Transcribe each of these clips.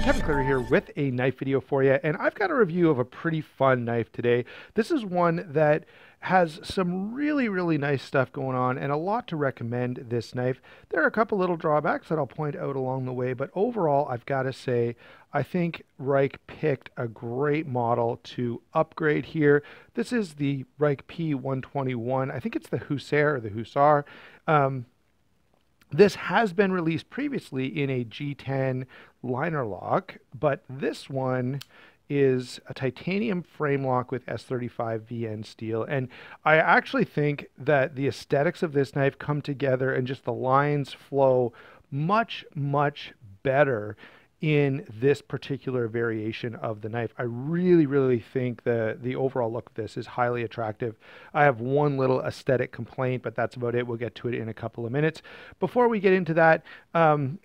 Kevin Cleary here with a knife video for you, and I've got a review of a pretty fun knife today. This is one that has some really nice stuff going on and a lot to recommend this knife. There are a couple little drawbacks that I'll point out along the way, but overall I've got to say I think Ruike picked a great model to upgrade here. This is the Ruike P121. I think it's the Hussar or the Hussar. This has been released previously in a G10 liner lock, but this one is a titanium frame lock with S35 VN steel. And I actually think that the aesthetics of this knife come together and just the lines flow much better in this particular variation of the knife. I really think the overall look of this is highly attractive. I have one little aesthetic complaint, but that's about it. We'll get to it in a couple of minutes. Before we get into that,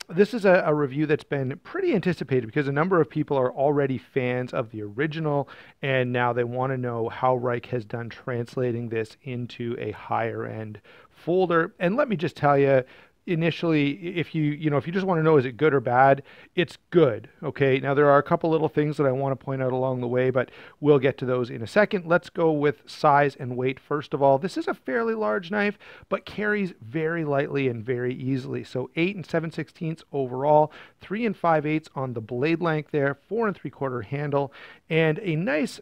this is a review that's been pretty anticipated because a number of people are already fans of the original, and now they want to know how Ruike has done translating this into a higher end folder. And let me just tell you, initially, if you just want to know, is it good or bad? It's good. Okay. Now there are a couple little things that I want to point out along the way, but we'll get to those in a second. Let's go with size and weight. First of all, this is a fairly large knife, but carries very lightly and very easily. So 8 7/16 overall, 3 5/8 on the blade length there, 4 3/4 handle, and a nice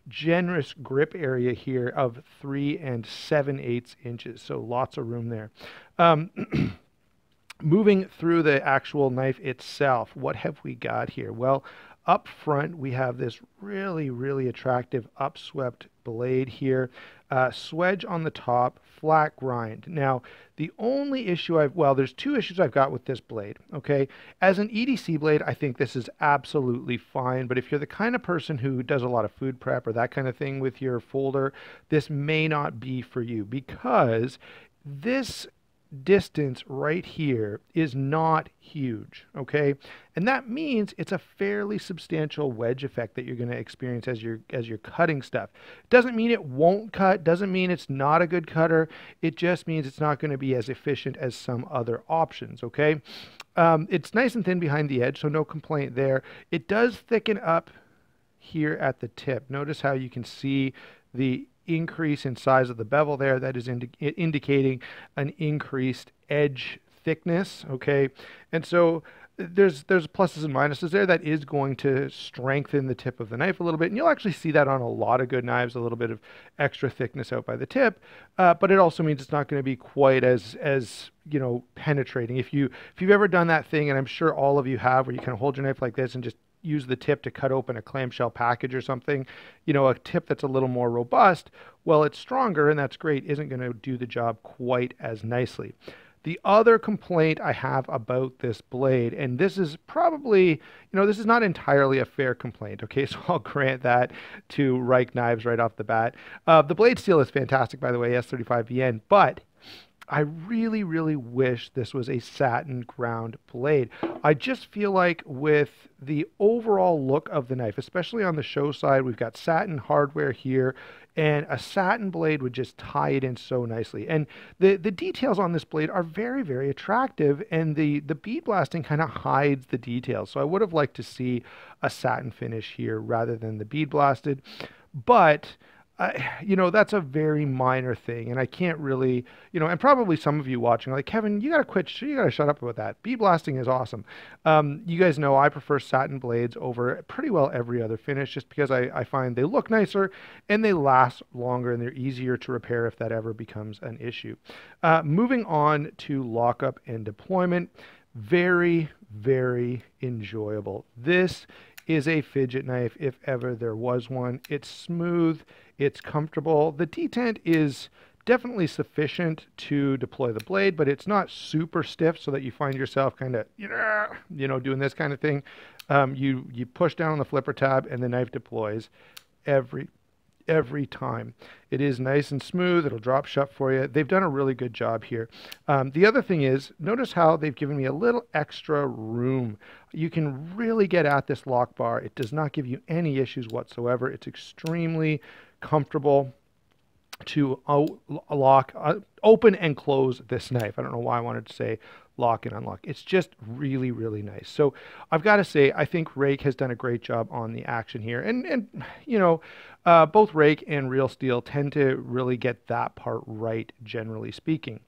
generous grip area here of 3 7/8 inches. So lots of room there. Moving through the actual knife itself, what have we got here? Well, up front, we have this really attractive upswept blade here. Swedge on the top, flat grind. Now, the only issue there's two issues I've got with this blade, okay? As an EDC blade, I think this is absolutely fine, but if you're the kind of person who does a lot of food prep or that kind of thing with your folder, this may not be for you because this distance right here is not huge, okay? And that means it's a fairly substantial wedge effect that you're going to experience as you're cutting stuff. Doesn't mean it won't cut, doesn't mean it's not a good cutter. It just means it's not going to be as efficient as some other options, okay? It's nice and thin behind the edge, so no complaint there. It does thicken up here at the tip. Notice how you can see the increase in size of the bevel there. That is indicating an increased edge thickness, okay? And so there's pluses and minuses there. That is going to strengthen the tip of the knife a little bit, and you'll actually see that on a lot of good knives, a little bit of extra thickness out by the tip, but it also means it's not going to be quite as penetrating. If you've ever done that thing, and I'm sure all of you have, where you kind of hold your knife like this and just use the tip to cut open a clamshell package or something, a tip that's a little more robust, well, it's stronger, and that's great, isn't going to do the job quite as nicely. The other complaint I have about this blade, and this is probably, this is not entirely a fair complaint, okay, so I'll grant that to Ruike knives right off the bat. The blade steel is fantastic, by the way, S35 VN, but I really wish this was a satin ground blade. I just feel like with the overall look of the knife, especially on the show side, we've got satin hardware here, and a satin blade would just tie it in so nicely. And the details on this blade are very attractive, and the bead blasting kind of hides the details. So I would have liked to see a satin finish here rather than the bead blasted. But that's a very minor thing, and I can't really, and probably some of you watching are like, Kevin, you gotta shut up about that. Bead blasting is awesome. You guys know I prefer satin blades over pretty well every other finish, just because I find they look nicer and they last longer and they're easier to repair if that ever becomes an issue. Moving on to lockup and deployment, very enjoyable. This is a fidget knife if ever there was one. It's smooth, it's comfortable. The detent is definitely sufficient to deploy the blade, but it's not super stiff so that you find yourself kind of, doing this kind of thing. You push down on the flipper tab and the knife deploys every time. It is nice and smooth. It'll drop shut for you. They've done a really good job here. The other thing is, notice how they've given me a little extra room. You can really get at this lock bar. It does not give you any issues whatsoever. It's extremely comfortable. to lock, open and close this knife. I don't know why I wanted to say lock and unlock. It's just really, really nice. So I've got to say, I think Ruike has done a great job on the action here. And you know, both Ruike and Real Steel tend to really get that part right, generally speaking.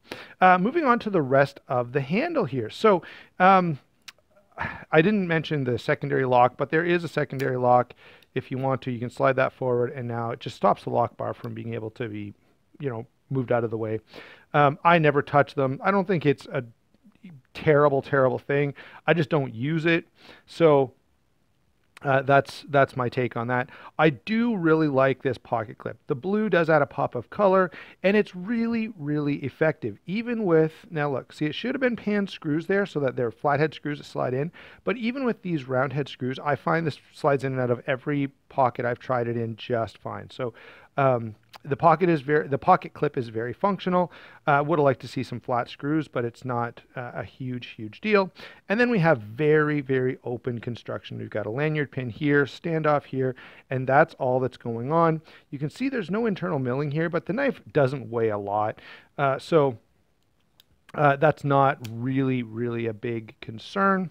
Moving on to the rest of the handle here. So I didn't mention the secondary lock, but there is a secondary lock. If you want to, you can slide that forward, and now it just stops the lock bar from being able to be, you know, moved out of the way. I never touch them. I don't think it's a terrible, terrible thing. I just don't use it. So that's my take on that. I do really like this pocket clip. The blue does add a pop of color, and it's really, really effective. Even with, now look, see, it should have been pan screws there so that they're flathead screws that slide in. But even with these round head screws, I find this slides in and out of every pocket I've tried it in just fine. So the pocket clip is very functional. Would have liked to see some flat screws, but it's not a huge deal. And then we have very, very open construction. We've got a lanyard pin here, standoff here, and that's all that's going on. You can see there's no internal milling here, but the knife doesn't weigh a lot. So that's not really a big concern.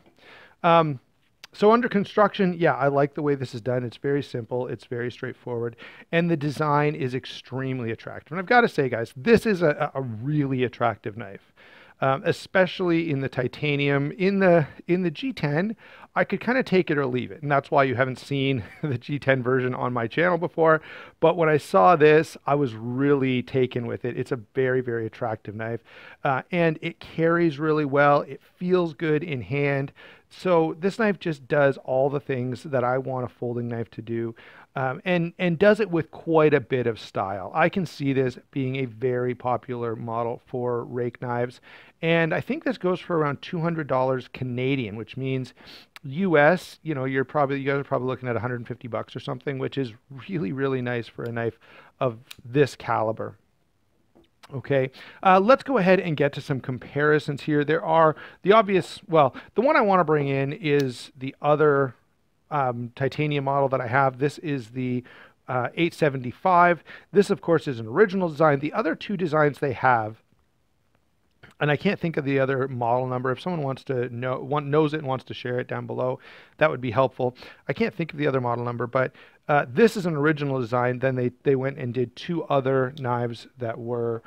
So under construction, yeah, I like the way this is done. It's very simple. It's very straightforward. And the design is extremely attractive. And I've got to say, guys, this is a really attractive knife, especially in the titanium. In the G10, I could kind of take it or leave it. And that's why you haven't seen the G10 version on my channel before. But when I saw this, I was really taken with it. It's a very, very attractive knife. And it carries really well. It feels good in hand. So this knife just does all the things that I want a folding knife to do, and does it with quite a bit of style. I can see this being a very popular model for Ruike knives, and I think this goes for around $200 Canadian, which means US, you know, you guys are probably looking at 150 bucks or something, which is really, really nice for a knife of this caliber. Okay, let's go ahead and get to some comparisons here. There are the obvious, well, the one I want to bring in is the other titanium model that I have. This is the 875. This, of course, is an original design. The other two designs they have, and I can't think of the other model number. If someone wants to knows it and wants to share it down below, that would be helpful. I can't think of the other model number, but this is an original design. Then they went and did two other knives that were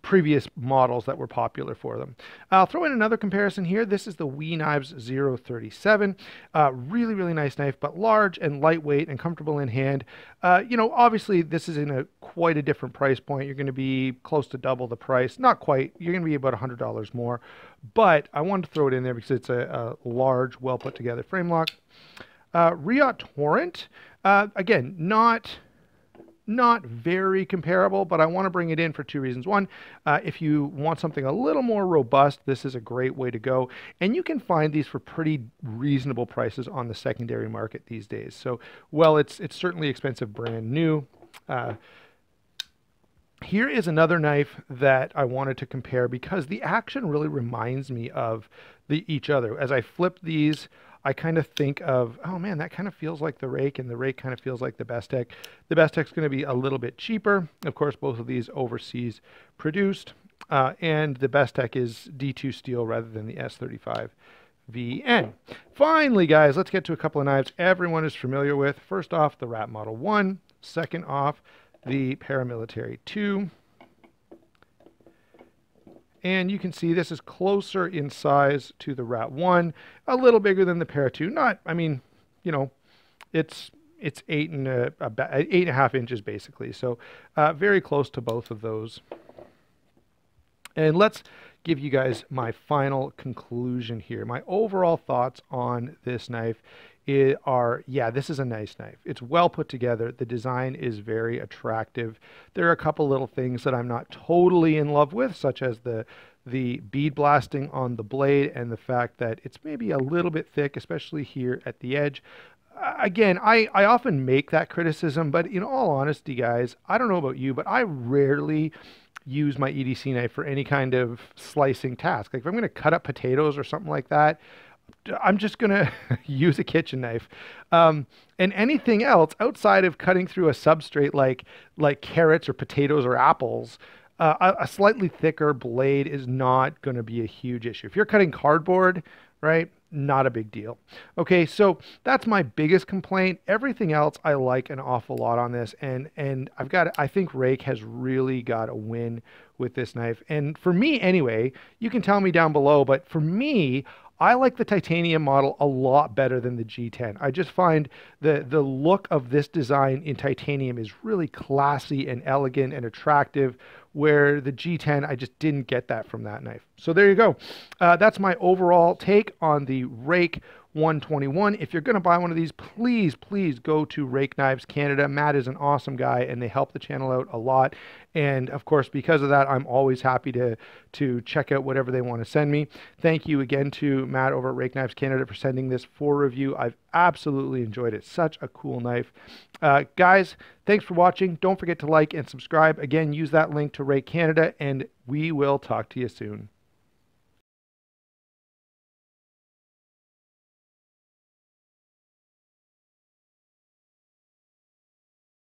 previous models that were popular for them. I'll throw in another comparison here. This is the WE Knives 037. Really, really nice knife, but large and lightweight and comfortable in hand. You know, obviously this is in quite a different price point. You're going to be close to double the price. Not quite. You're going to be about $100 more. But I wanted to throw it in there because it's a large, well put together frame lock. Riot Torrent, again, not very comparable, but I want to bring it in for two reasons. One, if you want something a little more robust, this is a great way to go. And you can find these for pretty reasonable prices on the secondary market these days. So, well, it's certainly expensive brand new. Here is another knife that I wanted to compare because the action really reminds me of each other. As I flip these, I kind of think of, oh man, that kind of feels like the Ruike, and the Ruike kind of feels like the Bestech. The Bestech's going to be a little bit cheaper. Of course, both of these overseas produced, and the Bestech is D2 steel rather than the S35VN. Finally, guys, let's get to a couple of knives everyone is familiar with. First off, the Rat Model 1. Second off, the Paramilitary 2. And you can see this is closer in size to the Rat 1, a little bigger than the Para 2. Not, I mean, you know, it's 8.5 inches basically. So very close to both of those. And let's give you guys my final conclusion here. My overall thoughts on this knife are, yeah, this is a nice knife. It's well put together. The design is very attractive. There are a couple little things that I'm not totally in love with, such as the bead blasting on the blade and the fact that it's maybe a little bit thick, especially here at the edge. Again, I often make that criticism, but in all honesty, guys, I don't know about you, but I rarely use my EDC knife for any kind of slicing task. Like if I'm going to cut up potatoes or something like that, I'm just gonna use a kitchen knife. And anything else outside of cutting through a substrate like carrots or potatoes or apples, a slightly thicker blade is not going to be a huge issue. If you're cutting cardboard, right? Not a big deal. Okay, so that's my biggest complaint. Everything else I like an awful lot on this, and I think Rake has really got a win with this knife. And for me anyway, you can tell me down below, but for me, I like the titanium model a lot better than the G10. I just find the look of this design in titanium is really classy and elegant and attractive, where the G10, I just didn't get that from that knife. So there you go. That's my overall take on the Rake 121. If you're going to buy one of these, please, please go to Rake Knives Canada. Matt is an awesome guy, and they help the channel out a lot. And of course, because of that, I'm always happy to check out whatever they want to send me. Thank you again to Matt over at Rake Knives Canada for sending this for review. I've absolutely enjoyed it. Such a cool knife. Guys, thanks for watching. Don't forget to like and subscribe. Again, use that link to Rake Canada, and we will talk to you soon.